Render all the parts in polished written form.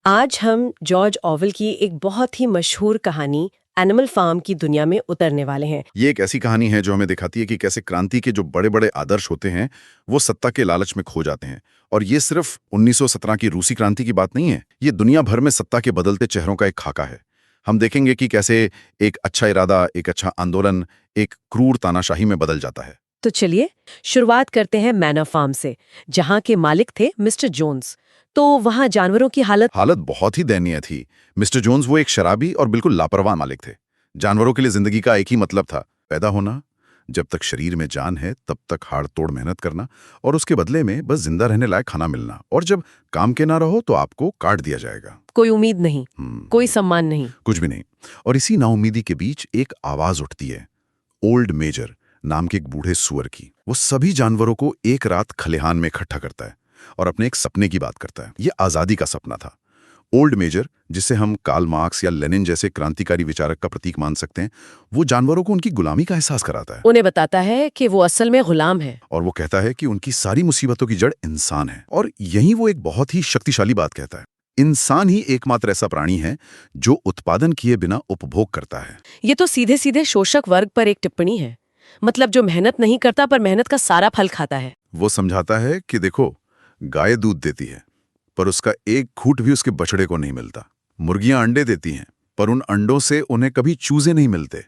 आज हम जॉर्ज ऑवेल की एक बहुत ही मशहूर कहानी एनिमल फार्म की दुनिया में उतरने वाले हैं। ये एक ऐसी कहानी है जो हमें दिखाती है कि कैसे क्रांति के जो बड़े बड़े आदर्श होते हैं वो सत्ता के लालच में खो जाते हैं। और ये सिर्फ 1917 की रूसी क्रांति की बात नहीं है, ये दुनिया भर में सत्ता के बदलते चेहरों का एक खाका है। हम देखेंगे कि कैसे एक अच्छा इरादा, एक अच्छा आंदोलन एक क्रूर तानाशाही में बदल जाता है। तो चलिए शुरुआत करते हैं मैनर फार्म से, जहाँ के मालिक थे मिस्टर जोन्स। तो वहाँ जानवरों की हालत हालत बहुत ही दयनीय थी। मिस्टर जोन्स वो एक शराबी और बिल्कुल लापरवाह मालिक थे। जानवरों के लिए जिंदगी का एक ही मतलब था, पैदा होना, जब तक शरीर में जान है तब तक हाड़ तोड़ मेहनत करना, और उसके बदले में बस जिंदा रहने लायक खाना मिलना, और जब काम के ना रहो तो आपको काट दिया जाएगा। कोई उम्मीद नहीं, कोई सम्मान नहीं, कुछ भी नहीं। और इसी नाउम्मीदी के बीच एक आवाज उठती है, ओल्ड मेजर नाम के एक बूढ़े सुअर की। वो सभी जानवरों को एक रात खलिहान में इकट्ठा करता है और अपने एक सपने की बात करता है। ये आजादी का सपना था। ओल्ड मेजर, जिसे हम कार्ल मार्क्स या लेनिन जैसे क्रांतिकारी विचारक का प्रतीक मान सकते हैं, वो जानवरों को उनकी गुलामी का एहसास कराता है। उन्हें बताता है कि वो असल में गुलाम है। और वो कहता है कि उनकी सारी मुसीबतों की जड़ इंसान है। और यही वो एक बहुत ही शक्तिशाली बात कहता है, इंसान ही एकमात्र ऐसा प्राणी है जो उत्पादन किए बिना उपभोग करता है। ये तो सीधे सीधे शोषक वर्ग पर एक टिप्पणी है। मतलब जो मेहनत नहीं करता पर मेहनत का सारा फल खाता है। वो समझाता है कि देखो, गाय दूध देती है पर उसका एक घूंट भी उसके बछड़े को नहीं मिलता। मुर्गियां अंडे देती हैं पर उन अंडों से उन्हें कभी चूजे नहीं मिलते।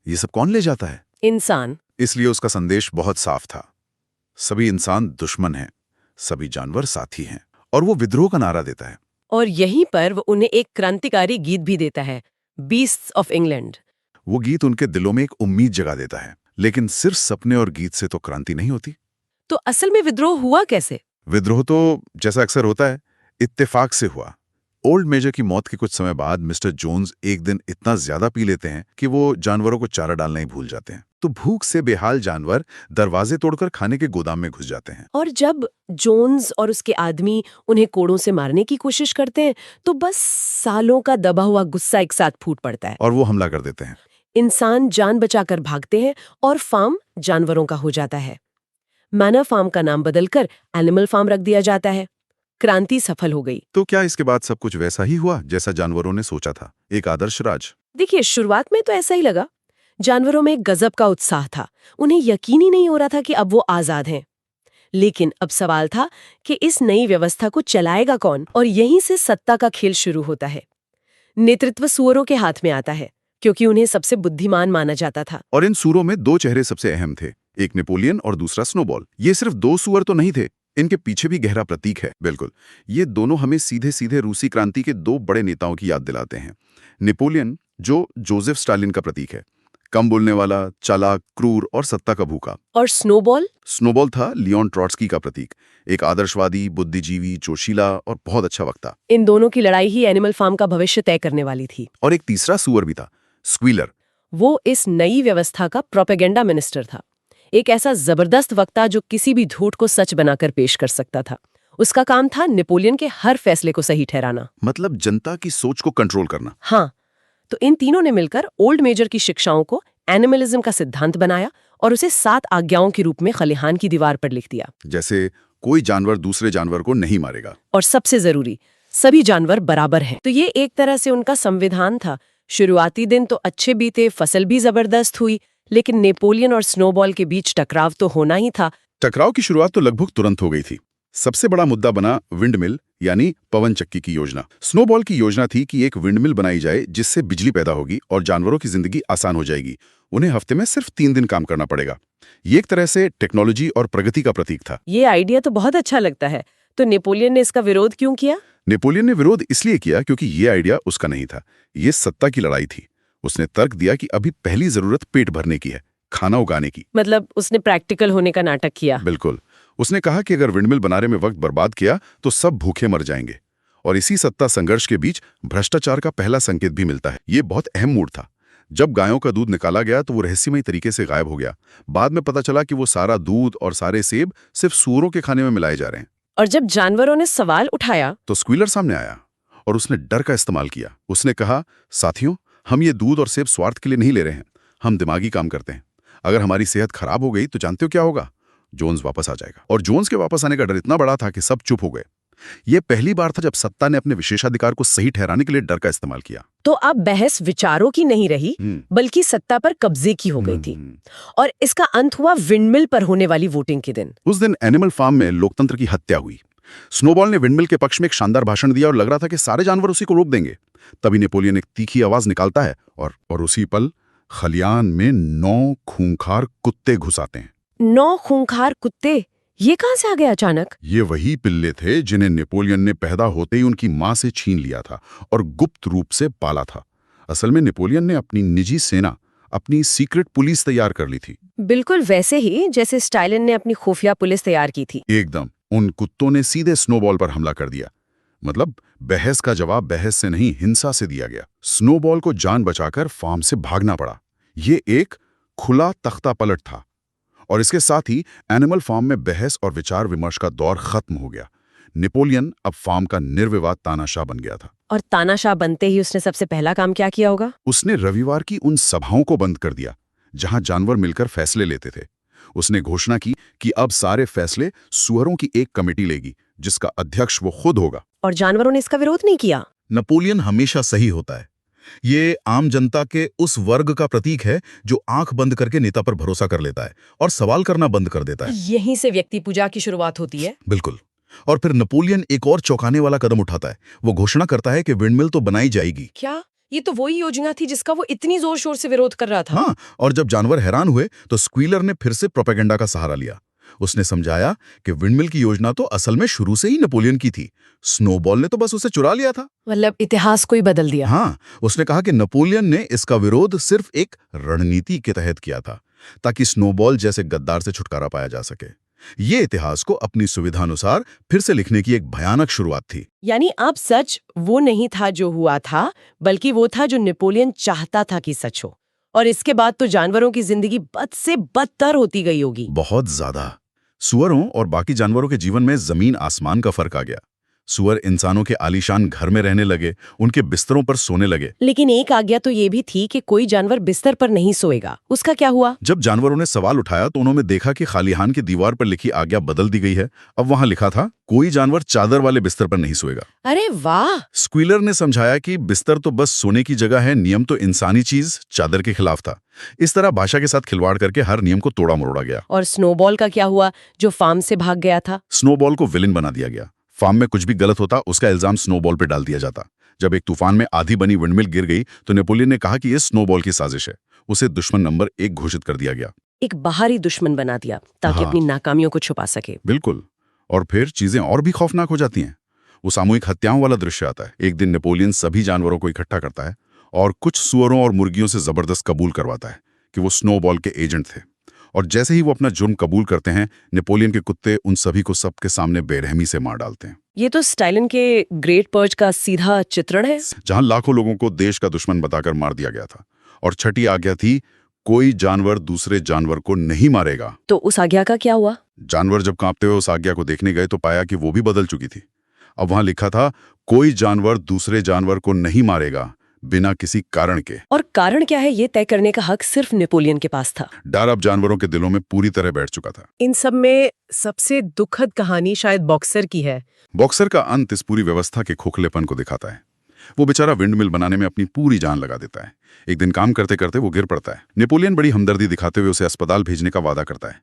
ये सब कौन ले जाता है? इंसान। इसलिए उसका संदेश बहुत साफ था, सभी इंसान दुश्मन हैं, सभी जानवर साथी हैं। और वो विद्रोह का नारा देता है। और यहीं पर वो उन्हें एक क्रांतिकारी गीत भी देता है, बीस्ट्स ऑफ इंग्लैंड। वो गीत उनके दिलों में एक उम्मीद जगा देता है। लेकिन सिर्फ सपने और गीत से तो क्रांति नहीं होती। तो असल में विद्रोह हुआ कैसे? विद्रोह तो जैसा अक्सर होता है, इत्तेफाक से हुआ। ओल्ड मेजर की मौत के कुछ समय बाद मिस्टर जोन्स एक दिन इतना ज्यादा पी लेते हैं कि वो जानवरों को चारा डालना ही भूल जाते हैं। तो भूख से बेहाल जानवर दरवाजे तोड़कर खाने के गोदाम में घुस जाते हैं। और जब जोन्स और उसके आदमी उन्हें कोड़ों से मारने की कोशिश करते हैं तो बस सालों का दबा हुआ गुस्सा एक साथ फूट पड़ता है और वो हमला कर देते हैं। इंसान जान बचाकर भागते हैं और फार्म जानवरों का हो जाता है। मैनर फार्म का नाम बदलकर एनिमल फार्म रख दिया जाता है। क्रांति सफल हो गई। तो क्या इसके बाद सब कुछ वैसा ही हुआ जैसा जानवरों ने सोचा था, एक आदर्श राज? देखिए, शुरुआत में तो ऐसा ही लगा। जानवरों में एक गजब का उत्साह था। उन्हें यकीन ही नहीं हो रहा था कि अब वो आजाद हैं। लेकिन अब सवाल था कि इस नई व्यवस्था को चलाएगा कौन, और यहीं से सत्ता का खेल शुरू होता है। नेतृत्व सूअरों के हाथ में आता है क्योंकि उन्हें सबसे बुद्धिमान माना जाता था। और इन सूरों में दो चेहरे सबसे अहम थे, एक नेपोलियन और दूसरा स्नोबॉल। ये सिर्फ दो सूअर तो नहीं थे, इनके पीछे भी गहरा प्रतीक है। बिल्कुल, ये दोनों हमें सीधे सीधे रूसी क्रांति के दो बड़े नेताओं की याद दिलाते हैं। नेपोलियन, जो जोसेफ स्टालिन का प्रतीक है, कम बोलने वाला, चालाक, क्रूर और सत्ता का भूखा। और स्नोबॉल? स्नोबॉल था लियोन ट्रॉट्स्की का प्रतीक, एक आदर्शवादी, बुद्धिजीवी, जोशीला और बहुत अच्छा वक्ता। इन दोनों की लड़ाई ही एनिमल फार्म का भविष्य तय करने वाली थी। और एक तीसरा सूअर भी था, स्क्वीलर। वो इस नई व्यवस्था का प्रोपेगेंडा मिनिस्टर था, एक ऐसा जबरदस्त वक्ता जो किसी भी झूठ को सच बनाकर पेश कर सकता था। उसका काम था नेपोलियन के हर फैसले को सही ठहराना। मतलब जनता की सोच को कंट्रोल करना। हाँ, तो इन तीनों ने मिलकर ओल्ड मेजर की शिक्षाओं को एनिमलिज्म का सिद्धांत बनाया और उसे 7 आज्ञाओं के रूप में खलिहान की दीवार पर लिख दिया। जैसे कोई जानवर दूसरे जानवर को नहीं मारेगा, और सबसे जरूरी, सभी जानवर बराबर हैं। तो ये एक तरह से उनका संविधान था। शुरुआती दिन तो अच्छे बीते, फसल भी जबरदस्त हुई, लेकिन नेपोलियन और स्नोबॉल के बीच टकराव तो होना ही था। टकराव की शुरुआत तो लगभग तुरंत हो गई थी। सबसे बड़ा मुद्दा बना विंड मिल यानी पवन चक्की की योजना। स्नोबॉल की योजना थी कि एक विंड मिल बनाई जाए जिससे बिजली पैदा होगी और जानवरों की जिंदगी आसान हो जाएगी। उन्हें हफ्ते में सिर्फ 3 दिन काम करना पड़ेगा। ये एक तरह से टेक्नोलॉजी और प्रगति का प्रतीक था। ये आइडिया तो बहुत अच्छा लगता है। तो नेपोलियन ने इसका विरोध क्यों किया? नेपोलियन ने विरोध इसलिए किया क्योंकि ये आइडिया उसका नहीं था, ये सत्ता की लड़ाई थी। उसने तर्क दिया कि अभी पहली जरूरत पेट भरने की है, खाना उगाने की। मतलब उसने प्रैक्टिकल होने का नाटक किया। बिल्कुल। उसने कहा कि अगर विंडमिल बनाने में वक्त बर्बाद किया तो सब भूखे मर जाएंगे। और इसी सत्ता संघर्ष के बीच भ्रष्टाचार का पहला संकेत भी मिलता है। ये बहुत अहम मोड़ था। जब गायों का दूध निकाला गया तो वो रहस्यमयी तरीके से गायब हो गया। बाद में पता चला कि वो सारा दूध और सारे सेब सिर्फ सूअरों के खाने में मिलाए जा रहे हैं। और जब जानवरों ने सवाल उठाया तो स्क्वीलर सामने आया और उसने डर का इस्तेमाल किया। उसने कहा, साथियों, हम ये दूध और सेब स्वार्थ के लिए नहीं ले रहे हैं, हम दिमागी काम करते हैं। अगर हमारी सेहत खराब हो गई तो जानते हो क्या होगा? जोन्स वापस आ जाएगा। और जोन्स के वापस आने का डर इतना बड़ा था कि सब चुप हो गए। ये पहली बार था जब सत्ता ने अपने विशेषाधिकार को सही ठहराने के लिए डर का इस्तेमाल किया। तो अब बहस विचारों की नहीं रही, बल्कि सत्ता पर कब्जे की हो गई थी। और इसका अंत हुआ विंडमिल पर होने वाली वोटिंग के दिन। उस दिन एनिमल फार्म में लोकतंत्र की हत्या हुई। स्नोबॉल ने विंडमिल के पक्ष में एक शानदार भाषण दिया और लग रहा था कि सारे जानवर उसी को रोक देंगे। तभी नेपोलियन एक तीखी आवाज निकालता है और उसी पल खलियान में 9 खूंखार कुत्ते घुस आते हैं। 9 खूंखार कुत्ते? ये कहां से आ गए अचानक? ये वही पिल्ले थे जिन्हें नेपोलियन ने पैदा होते ही उनकी मां से छीन लिया था और गुप्त रूप से पाला था। असल में नेपोलियन ने अपनी निजी सेना, अपनी सीक्रेट पुलिस तैयार कर ली थी। बिल्कुल वैसे ही जैसे स्टालिन ने अपनी खुफिया पुलिस तैयार की थी। एकदम। उन कुत्तों ने सीधे स्नोबॉल पर हमला कर दिया। मतलब बहस का जवाब बहस से नहीं, हिंसा से दिया गया। स्नोबॉल को जान बचाकर फार्म से भागना पड़ा। ये एक खुला तख्ता पलट था और इसके साथ ही एनिमल फार्म में बहस और विचार विमर्श का दौर खत्म हो गया। नेपोलियन अब फार्म का निर्विवाद तानाशाह बन गया था। और तानाशाह बनते ही उसने सबसे पहला काम क्या किया होगा? उसने रविवार की उन सभाओं को बंद कर दिया जहां जानवर मिलकर फैसले लेते थे। उसने घोषणा की कि अब सारे फैसले सुअरों की एक कमेटी लेगी जिसका अध्यक्ष वो खुद होगा। और जानवरों ने इसका विरोध नहीं किया। नेपोलियन हमेशा सही होता है। ये आम जनता के उस वर्ग का प्रतीक है जो आंख बंद करके नेता पर भरोसा कर लेता है और सवाल करना बंद कर देता है। यहीं से व्यक्ति पूजा की शुरुआत होती है। बिल्कुल। और फिर नेपोलियन एक और चौंकाने वाला कदम उठाता है। वो घोषणा करता है कि विंडमिल तो बनाई जाएगी। क्या? ये तो वही योजना थी जिसका वो इतनी जोर शोर से विरोध कर रहा था। हाँ, और जब जानवर हैरान हुए तो स्क्वीलर ने फिर से प्रोपेगेंडा का सहारा लिया। उसने समझाया कि विंडमिल की योजना तो असल में शुरू से ही नेपोलियन की थी। स्नोबॉल ने तो बस उसे चुरा लिया था। मतलब इतिहास को ही बदल दिया। हाँ, उसने कहा कि नेपोलियन ने इसका विरोध सिर्फ एक रणनीति के तहत किया था ताकि स्नोबॉल जैसे गद्दार से छुटकारा पाया जा सके। ये इतिहास को अपनी सुविधानुसार फिर से लिखने की एक भयानक शुरुआत थी। यानी अब सच वो नहीं था जो हुआ था, बल्कि वो था जो नेपोलियन चाहता था कि सच हो। और इसके बाद तो जानवरों की जिंदगी बद से बदतर होती गई होगी। बहुत ज्यादा। सुअरों और बाकी जानवरों के जीवन में जमीन आसमान का फर्क आ गया। सुअर इंसानों के आलीशान घर में रहने लगे, उनके बिस्तरों पर सोने लगे। लेकिन एक आज्ञा तो ये भी थी कि कोई जानवर बिस्तर पर नहीं सोएगा। उसका क्या हुआ? जब जानवरों ने सवाल उठाया तो उन्होंने देखा कि खलिहान की दीवार पर लिखी आज्ञा बदल दी गई है। अब वहां लिखा था, कोई जानवर चादर वाले बिस्तर पर नहीं सोएगा। अरे वाह! स्क्वीलर ने समझाया कि बिस्तर तो बस सोने की जगह है, नियम तो इंसानी चीज चादर के खिलाफ था। इस तरह भाषा के साथ खिलवाड़ करके हर नियम को तोड़ा मरोड़ा गया। और स्नोबॉल का क्या हुआ, जो फार्म से भाग गया था? स्नोबॉल को विलेन बना दिया गया। फार्म में कुछ भी गलत होता उसका इल्जाम स्नोबॉल पर डाल दिया जाता। जब एक तूफान में आधी बनी विंडमिल गिर गई तो नेपोलियन ने कहा कि ये स्नोबॉल की साजिश है। उसे दुश्मन नंबर 1 घोषित कर दिया गया। एक बाहरी दुश्मन बना दिया ताकि अपनी नाकामियों को छुपा सके। बिल्कुल। और फिर चीजें और भी खौफनाक हो जाती हैं। वो सामूहिक हत्याओं वाला दृश्य आता है। एक दिन नेपोलियन सभी जानवरों को इकट्ठा करता है और कुछ सुअरों और मुर्गियों से जबरदस्त कबूल करवाता है कि वो स्नोबॉल के एजेंट थे। और जैसे ही वो अपना जुर्म कबूल करते हैं, नेपोलियन के कुत्ते उन सभी को सबके सामने बेरहमी से मार डालते हैं। ये तो स्टालिन के ग्रेट पर्ज का सीधा चित्रण है, जहां लाखों लोगों को देश का दुश्मन बताकर मार दिया गया था। और छठी आज्ञा थी, कोई जानवर दूसरे जानवर को नहीं मारेगा। तो उस आज्ञा का क्या हुआ? जानवर जब कांपते हुए उस आज्ञा को देखने गए तो पाया कि वो भी बदल चुकी थी। अब वहां लिखा था, कोई जानवर दूसरे जानवर को नहीं मारेगा बिना किसी कारण के। और कारण क्या है ये तय करने का हक सिर्फ नेपोलियन के पास था। डर अब जानवरों के दिलों में पूरी तरह बैठ चुका था। इन सब में सबसे दुखद कहानी शायद बॉक्सर की है। बॉक्सर का अंत इस पूरी व्यवस्था के खोखलेपन को दिखाता है। वो बेचारा विंडमिल बनाने में अपनी पूरी जान लगा देता है। एक दिन काम करते करते वो गिर पड़ता है। नेपोलियन बड़ी हमदर्दी दिखाते हुए उसे अस्पताल भेजने का वादा करता है।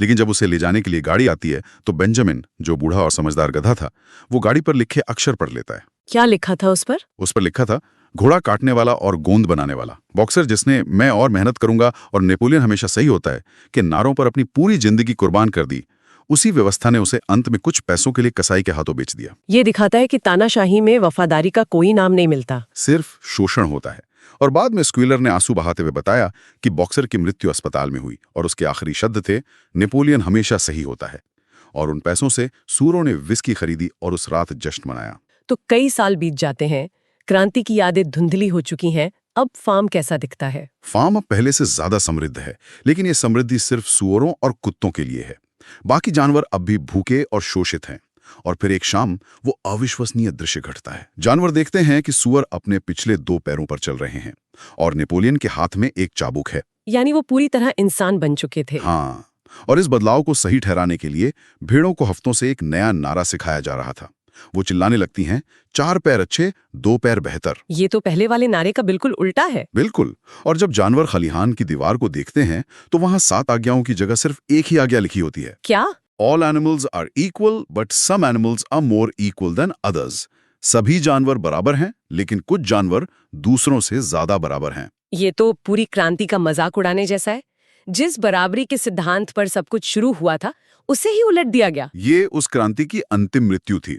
लेकिन जब उसे ले जाने के लिए गाड़ी आती है तो बेंजामिन, जो बूढ़ा और समझदार गधा था, वो गाड़ी पर लिखे अक्षर पढ़ लेता है। क्या लिखा था उस पर? उस पर लिखा था, घोड़ा काटने वाला और गोंद बनाने वाला। बॉक्सर जिसने मैं और मेहनत करूंगा और नेपोलियन हमेशा सही होता है कि नारों पर अपनी पूरी जिंदगी कुर्बान कर दी, उसी व्यवस्था ने उसे अंत में कुछ पैसों के लिए कसाई के हाथों बेच दिया। ये दिखाता है कि तानाशाही में वफादारी का कोई नाम नहीं मिलता, सिर्फ शोषण होता है। और बाद में स्क्वीलर ने आंसू बहाते हुए बताया कि बॉक्सर की मृत्यु अस्पताल में हुई और उसके आखिरी शब्द थे, नेपोलियन हमेशा सही होता है। और उन पैसों से सूरों ने विस्की खरीदी और उस रात जश्न मनाया। तो कई साल बीत जाते हैं, क्रांति की यादें धुंधली हो चुकी हैं। अब फार्म कैसा दिखता है? फार्म अब पहले से ज्यादा समृद्ध है, लेकिन ये समृद्धि सिर्फ सुअरों और कुत्तों के लिए है। बाकी जानवर अब भी भूखे और शोषित हैं। और फिर एक शाम वो अविश्वसनीय दृश्य घटता है। जानवर देखते हैं कि सुअर अपने पिछले 2 पैरों पर चल रहे हैं और नेपोलियन के हाथ में एक चाबुक है। यानी वो पूरी तरह इंसान बन चुके थे। हाँ, और इस बदलाव को सही ठहराने के लिए भेड़ों को हफ्तों से एक नया नारा सिखाया जा रहा था। वो चिल्लाने लगती हैं, 4 पैर अच्छे, 2 पैर बेहतर। ये तो पहले वाले नारे का बिल्कुल उल्टा है। बिल्कुल। और जब जानवर खलिहान की दीवार को देखते हैं तो वहां 7 आज्ञाओं की जगह सिर्फ एक ही आज्ञा लिखी होती है। क्या? All animals are equal, but some animals are more equal than others. सभी जानवर बराबर हैं, लेकिन कुछ जानवर दूसरों से ज्यादा बराबर हैं। ये तो पूरी क्रांति का मजाक उड़ाने जैसा है। जिस बराबरी के सिद्धांत पर सब कुछ शुरू हुआ था उसे ही उलट दिया गया। ये उस क्रांति की अंतिम मृत्यु थी।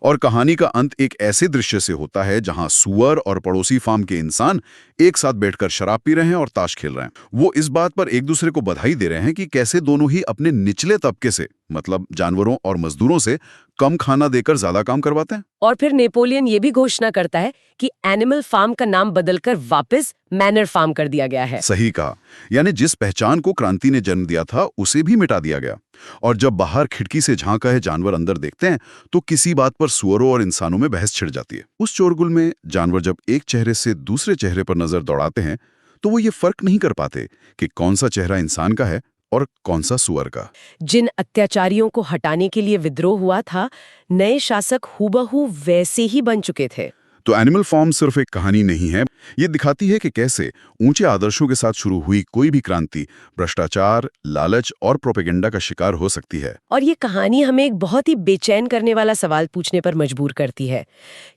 और कहानी का अंत एक ऐसे दृश्य से होता है जहां सुअर और पड़ोसी फार्म के इंसान एक साथ बैठकर शराब पी रहे हैं और ताश खेल रहे हैं। वो इस बात पर एक दूसरे को बधाई दे रहे हैं कि कैसे दोनों ही अपने निचले तबके से, मतलब जानवरों और मजदूरों से, कम खाना देकर ज्यादा काम करवाते हैं। और फिर नेपोलियन ये भी घोषणा करता है कि एनिमल फार्म का नाम बदलकर वापस मैनर फार्म कर दिया गया है। सही कहा। यानी जिस पहचान को क्रांति ने जन्म दिया था उसे भी मिटा दिया गया। और जब बाहर खिड़की से झांका है जानवर अंदर देखते हैं तो किसी बात पर सुअरों और इंसानों में बहस छिड़ जाती है। उस शोरगुल में जानवर जब एक चेहरे से दूसरे चेहरे पर नजर दौड़ाते हैं तो वो ये फर्क नहीं कर पाते कि कौन सा चेहरा इंसान का है और कौन सा सुअर का। जिन अत्याचारियों को हटाने के लिए विद्रोह हुआ था, नए शासक हूबहू वैसे ही बन चुके थे। तो एनिमल फार्म सिर्फ एक कहानी नहीं है, ये दिखाती है कि कैसे ऊंचे आदर्शों के साथ शुरू हुई कोई भी क्रांति भ्रष्टाचार, लालच और प्रोपेगेंडा का शिकार हो सकती है। और ये कहानी हमें एक बहुत ही बेचैन करने वाला सवाल पूछने पर मजबूर करती है।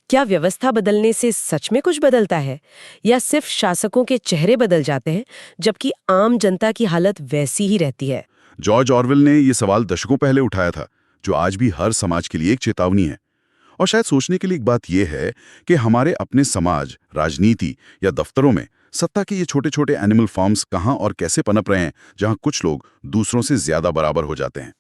क्या व्यवस्था बदलने से सच में कुछ बदलता है, या सिर्फ शासकों के चेहरे बदल जाते हैं जबकि आम जनता की हालत वैसी ही रहती है? जॉर्ज ऑरवेल ने ये सवाल दशकों पहले उठाया था, जो आज भी हर समाज के लिए एक चेतावनी है। और शायद सोचने के लिए एक बात यह है कि हमारे अपने समाज, राजनीति या दफ्तरों में सत्ता के ये छोटे छोटे एनिमल फार्म्स कहाँ और कैसे पनप रहे हैं, जहां कुछ लोग दूसरों से ज्यादा बराबर हो जाते हैं।